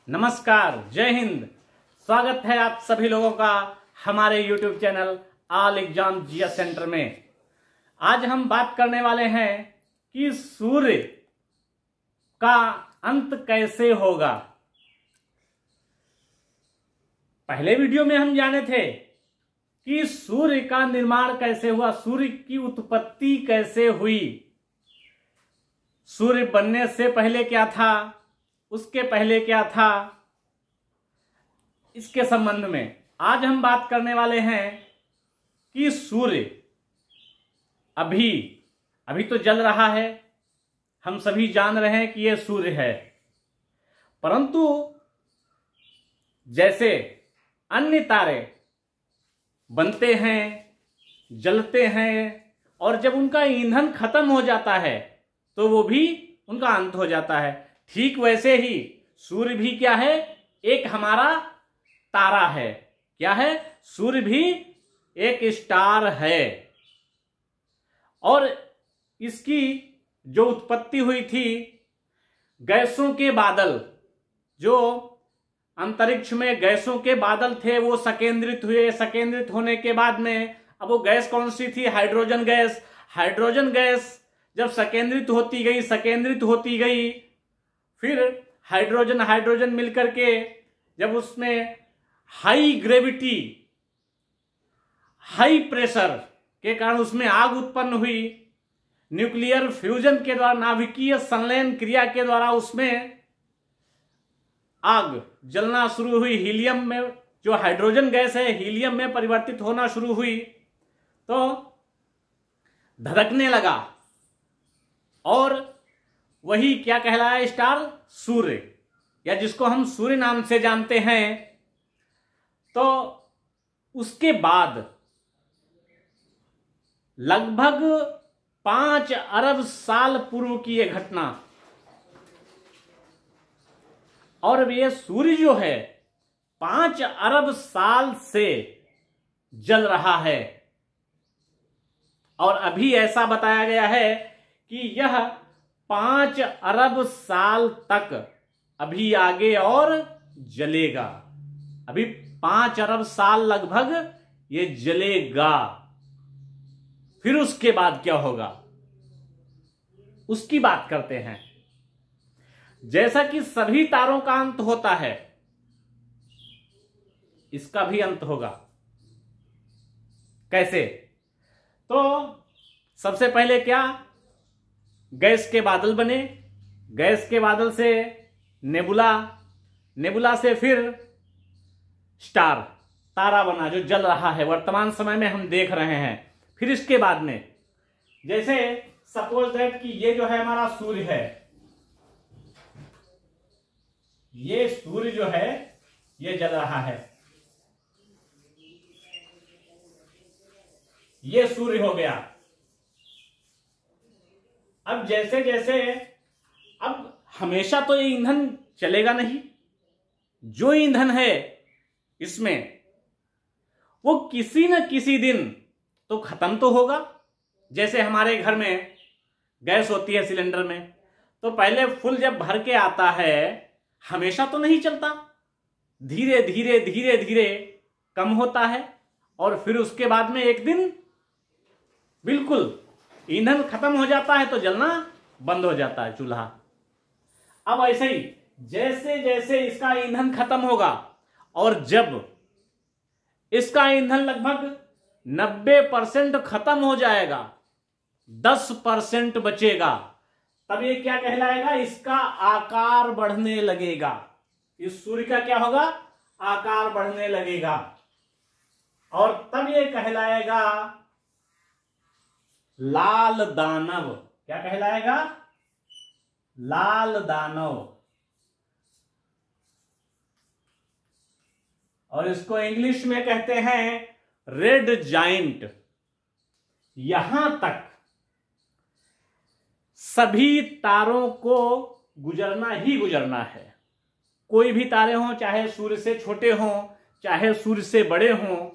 नमस्कार, जय हिंद। स्वागत है आप सभी लोगों का हमारे YouTube channel all exam GS centre में। आज हम बात करने वाले हैं कि सूर्य का अंत कैसे होगा। पहले वीडियो में हम जाने थे कि सूर्य का निर्माण कैसे हुआ, सूर्य की उत्पत्ति कैसे हुई, सूर्य बनने से पहले क्या था, उसके पहले क्या था। इसके संबंध में आज हम बात करने वाले हैं कि सूर्य अभी तो जल रहा है, हम सभी जान रहे हैं कि यह सूर्य है, परंतु जैसे अन्य तारे बनते हैं, जलते हैं और जब उनका ईंधन खत्म हो जाता है तो वो भी उनका अंत हो जाता है, ठीक वैसे ही सूर्य भी क्या है, एक हमारा तारा है। क्या है? सूर्य भी एक स्टार है और इसकी जो उत्पत्ति हुई थी, गैसों के बादल, जो अंतरिक्ष में गैसों के बादल थे वो सकेंद्रित हुए। सकेंद्रित होने के बाद में अब वो गैस कौन सी थी? Hydrogen gas. हाइड्रोजन गैस जब सकेंद्रित होती गई, फिर हाइड्रोजन मिलकर के जब उसमें हाई ग्रेविटी, हाई प्रेशर के कारण उसमें आग उत्पन्न हुई, न्यूक्लियर फ्यूजन के द्वारा, नाभिकीय संलयन क्रिया के द्वारा उसमें आग जलना शुरू हुई। हीलियम में, जो हाइड्रोजन गैस है, हीलियम में परिवर्तित होना शुरू हुई तो धड़कने लगा और वही क्या कहलाया? स्टार, सूर्य, या जिसको हम सूर्य नाम से जानते हैं। तो उसके बाद लगभग 5 अरब साल पूर्व की यह घटना, और ये सूर्य जो है 5 अरब साल से जल रहा है और अभी ऐसा बताया गया है कि यह 5 अरब साल तक अभी आगे और जलेगा। अभी 5 अरब साल लगभग ये जलेगा। फिर उसके बाद क्या होगा उसकी बात करते हैं। जैसा कि सभी तारों का अंत होता है, इसका भी अंत होगा। कैसे? तो सबसे पहले क्या? गैस के बादल बने, गैस के बादल से नेबुला, नेबुला से फिर स्टार, तारा बना जो जल रहा है, वर्तमान समय में हम देख रहे हैं। फिर इसके बाद में जैसे सपोज दैट कि ये जो है हमारा सूर्य है, ये सूर्य जो है ये जल रहा है, ये सूर्य हो गया। अब जैसे जैसे, अब हमेशा तो ये ईंधन चलेगा नहीं, जो ईंधन है इसमें वो किसी न किसी दिन तो खत्म तो होगा। जैसे हमारे घर में गैस होती है सिलेंडर में, तो पहले फुल जब भर के आता है हमेशा तो नहीं चलता, धीरे धीरे धीरे धीरे कम होता है और फिर उसके बाद में एक दिन बिल्कुल ईंधन खत्म हो जाता है तो जलना बंद हो जाता है चूल्हा। अब ऐसे ही जैसे जैसे इसका ईंधन खत्म होगा और जब इसका ईंधन लगभग 90% खत्म हो जाएगा, 10% बचेगा, तब ये क्या कहलाएगा? इसका आकार बढ़ने लगेगा। इस सूर्य का क्या होगा? आकार बढ़ने लगेगा और तब ये कहलाएगा लाल दानव। क्या कहलाएगा? लाल दानव। और इसको इंग्लिश में कहते हैं रेड जाइंट। यहां तक सभी तारों को गुजरना ही गुजरना है। कोई भी तारे हों, चाहे सूर्य से छोटे हों, चाहे सूर्य से बड़े हों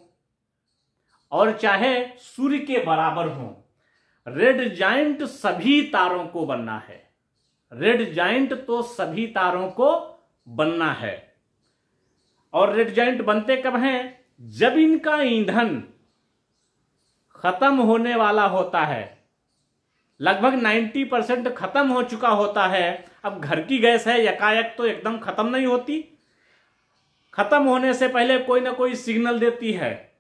और चाहे सूर्य के बराबर हों, रेड जाइंट सभी तारों को बनना है। रेड जाइंट तो सभी तारों को बनना है। और रेड जाइंट बनते कब हैं? जब इनका ईंधन खत्म होने वाला होता है, लगभग 90% खत्म हो चुका होता है। अब घर की गैस है, यकायक तो एकदम खत्म नहीं होती, खत्म होने से पहले कोई ना कोई सिग्नल देती है,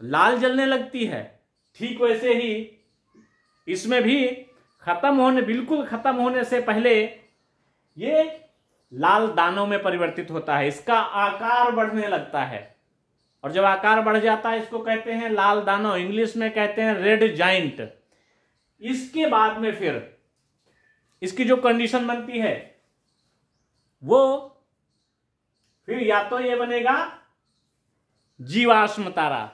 लाल जलने लगती है। ठीक वैसे ही इसमें भी बिल्कुल खत्म होने से पहले ये लाल दानों में परिवर्तित होता है, इसका आकार बढ़ने लगता है। और जब आकार बढ़ जाता है इसको कहते हैं लाल दानों, इंग्लिश में कहते हैं रेड जाइंट। इसके बाद में फिर इसकी जो कंडीशन बनती है वो फिर या तो ये बनेगा जीवाश्म तारा,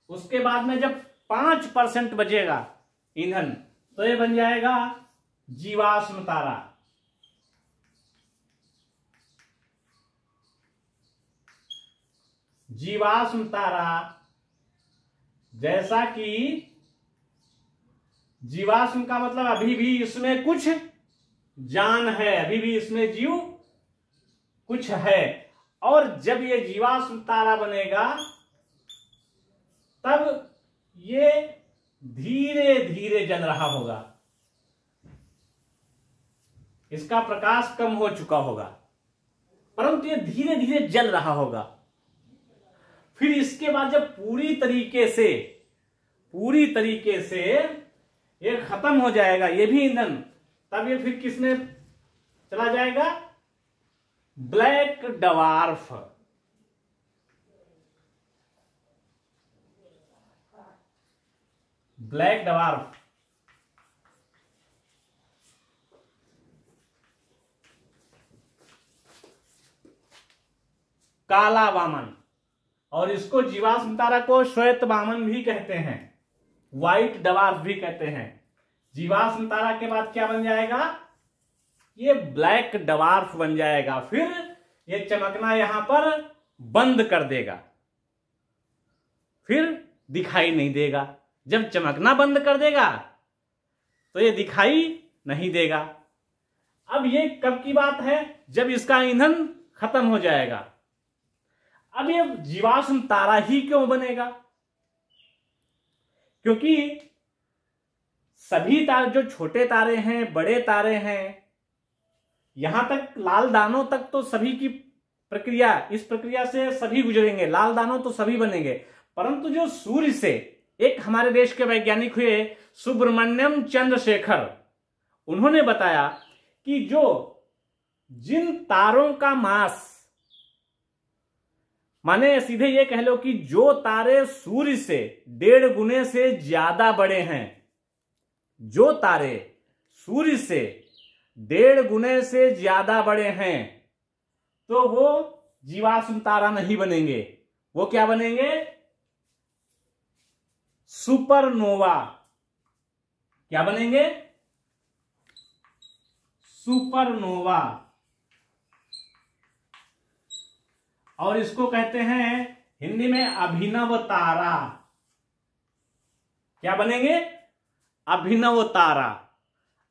उसके बाद में जब 5% बचेगा ईंधन तो ये बन जाएगा जीवाश्म तारा। जीवाश्म तारा, जैसा कि जीवाश्म का मतलब अभी भी इसमें कुछ जान है, अभी भी इसमें जीव कुछ है। और जब ये जीवाश्म तारा बनेगा तब ये धीरे धीरे जल रहा होगा, इसका प्रकाश कम हो चुका होगा, परंतु ये धीरे धीरे जल रहा होगा। फिर इसके बाद जब पूरी तरीके से ये खत्म हो जाएगा, ये भी ईंधन, तब ये फिर किसमें चला जाएगा? Black dwarf. ब्लैक डवार्फ काला वामन, और इसको जीवाश्म तारा को श्वेत वामन भी कहते हैं, व्हाइट डवार्फ भी कहते हैं। जीवाश्म तारा के बाद क्या बन जाएगा? ये ब्लैक डवार्फ बन जाएगा। फिर ये चमकना यहां पर बंद कर देगा, फिर दिखाई नहीं देगा। जब चमकना बंद कर देगा तो ये दिखाई नहीं देगा। अब ये कब की बात है? जब इसका ईंधन खत्म हो जाएगा। अब ये जीवाश्म तारा ही क्यों बनेगा? क्योंकि सभी तारे, जो छोटे तारे हैं, बड़े तारे हैं, यहां तक लाल दानों तक तो सभी की प्रक्रिया, इस प्रक्रिया से सभी गुजरेंगे, लाल दानों तो सभी बनेंगे। परंतु जो सूर्य से, एक हमारे देश के वैज्ञानिक हुए सुब्रमण्यम चंद्रशेखर, उन्होंने बताया कि जिन तारों का मास, माने सीधे ये कह लो कि जो तारे सूर्य से 1.5 गुने से ज्यादा बड़े हैं, जो तारे सूर्य से 1.5 गुने से ज्यादा बड़े हैं, तो वो जीवाश्म तारा नहीं बनेंगे। वो क्या बनेंगे? सुपरनोवा। क्या बनेंगे? सुपरनोवा। और इसको कहते हैं हिंदी में अभिनव तारा। क्या बनेंगे? अभिनव तारा।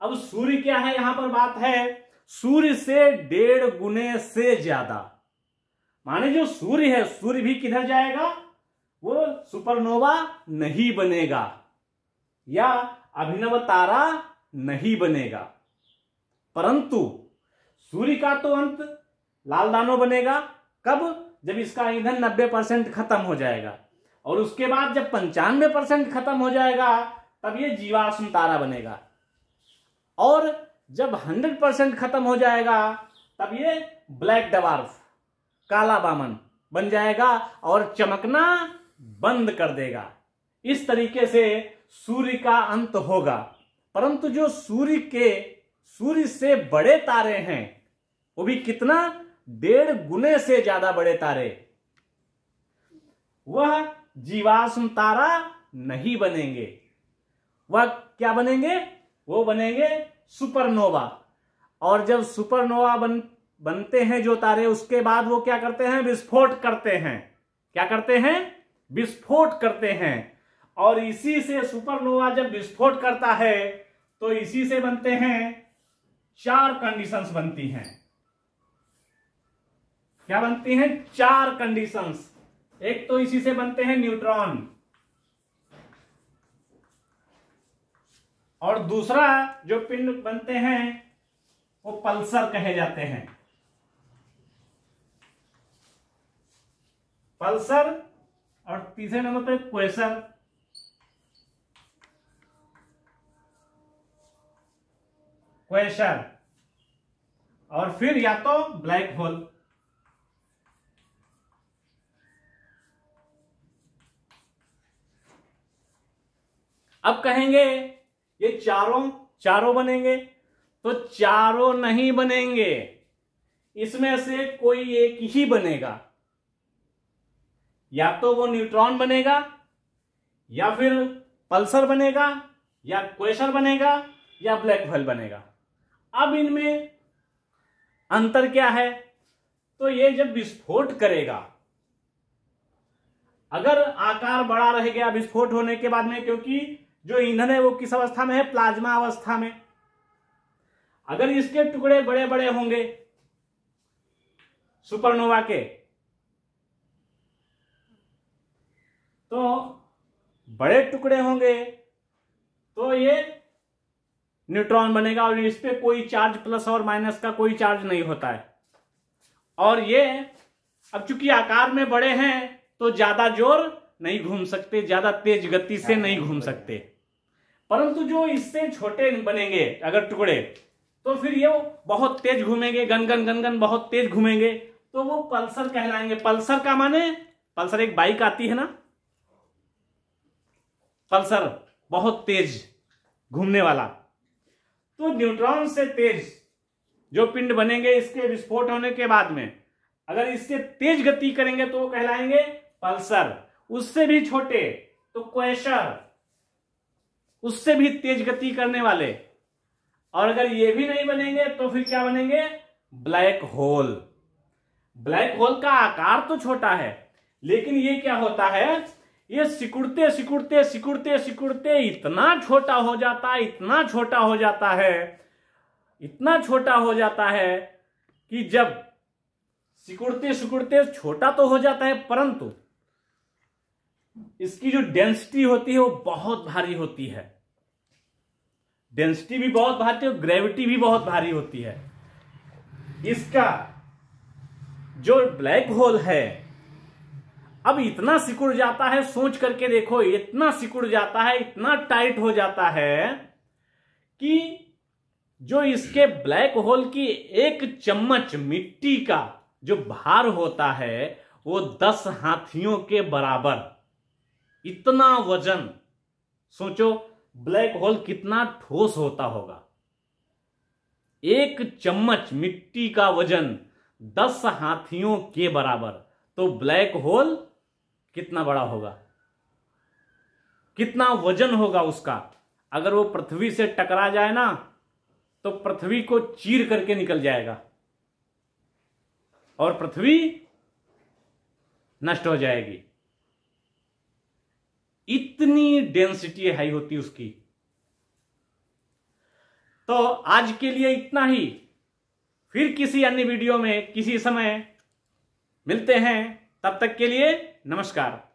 अब सूर्य क्या है? यहां पर बात है सूर्य से 1.5 गुने से ज्यादा, माने जो सूर्य है, सूर्य भी किधर जाएगा? वो सुपरनोवा नहीं बनेगा या अभिनव तारा नहीं बनेगा। परंतु सूर्य का तो अंत लाल दानव बनेगा। कब? जब इसका ईंधन 90% खत्म हो जाएगा, और उसके बाद जब 95% खत्म हो जाएगा तब ये जीवाश्म तारा बनेगा, और जब 100% खत्म हो जाएगा तब ये ब्लैक डवार्फ, काला वामन बन जाएगा और चमकना बंद कर देगा। इस तरीके से सूर्य का अंत होगा। परंतु जो सूर्य से बड़े तारे हैं, वो भी कितना? 1.5 गुने से ज्यादा बड़े तारे, वह जीवाश्म तारा नहीं बनेंगे। वह क्या बनेंगे? वो बनेंगे सुपरनोवा। और जब सुपरनोवा बनते हैं जो तारे, उसके बाद वो क्या करते हैं? विस्फोट करते हैं। क्या करते हैं? विस्फोट करते हैं। और इसी से सुपरनोवा जब विस्फोट करता है तो इसी से बनते हैं 4 कंडीशंस बनती हैं। क्या बनती हैं? 4 कंडीशंस। एक तो इसी से बनते हैं न्यूट्रॉन, और दूसरा जो पिंड बनते हैं वो पल्सर कहे जाते हैं। पल्सर, और तीसरे नंबर पे क्वेसर। क्वेसर, और फिर या तो ब्लैक होल। अब कहेंगे ये चारों बनेंगे, तो चारों नहीं बनेंगे, इसमें से कोई एक ही बनेगा। या तो वो न्यूट्रॉन बनेगा, या फिर पल्सर बनेगा, या क्वेसर बनेगा, या ब्लैक होल बनेगा। अब इनमें अंतर क्या है? तो ये जब विस्फोट करेगा, अगर आकार बड़ा रह गया विस्फोट होने के बाद में, क्योंकि जो ईंधन है वो किस अवस्था में है? प्लाज्मा अवस्था में। अगर इसके टुकड़े बड़े बड़े होंगे सुपरनोवा के, तो बड़े टुकड़े होंगे तो ये न्यूट्रॉन बनेगा, और इस पे कोई चार्ज प्लस और माइनस का कोई चार्ज नहीं होता है। और ये अब चूंकि आकार में बड़े हैं तो ज्यादा जोर नहीं घूम सकते, ज्यादा तेज गति से नहीं घूम सकते। परंतु जो इससे छोटे बनेंगे अगर टुकड़े, तो फिर ये बहुत तेज घूमेंगे, गन गन गन गन बहुत तेज घूमेंगे, तो वो पल्सर कहलाएंगे। पल्सर का माने, पल्सर एक बाइक आती है ना, पल्सर बहुत तेज घूमने वाला। तो न्यूट्रॉन से तेज जो पिंड बनेंगे इसके विस्फोट होने के बाद में, अगर इससे तेज गति करेंगे तो वो कहलाएंगे पल्सर। उससे भी छोटे तो क्वेसर, उससे भी तेज गति करने वाले। और अगर ये भी नहीं बनेंगे तो फिर क्या बनेंगे? Black hole. ब्लैक होल का आकार तो छोटा है, लेकिन ये क्या होता है, ये सिकुड़ते सिकुड़ते सिकुड़ते सिकुड़ते इतना छोटा हो जाता है, इतना छोटा हो जाता है, इतना छोटा हो जाता है कि जब सिकुड़ते सिकुड़ते छोटा तो हो जाता है, परंतु इसकी जो डेंसिटी होती है वो बहुत भारी होती है। डेंसिटी भी बहुत भारी है, ग्रेविटी भी बहुत भारी होती है। इसका जो ब्लैक होल है अब इतना सिकुड़ जाता है, सोच करके देखो, इतना सिकुड़ जाता है, इतना टाइट हो जाता है कि जो इसके ब्लैक होल की 1 चम्मच मिट्टी का जो भार होता है वो 10 हाथियों के बराबर। इतना वजन, सोचो ब्लैक होल कितना ठोस होता होगा। 1 चम्मच मिट्टी का वजन 10 हाथियों के बराबर, तो ब्लैक होल कितना बड़ा होगा, कितना वजन होगा उसका। अगर वो पृथ्वी से टकरा जाए ना तो पृथ्वी को चीर करके निकल जाएगा और पृथ्वी नष्ट हो जाएगी। इतनी डेंसिटी हाई होती उसकी। तो आज के लिए इतना ही, फिर किसी अन्य वीडियो में किसी समय मिलते हैं। तब तक के लिए नमस्कार।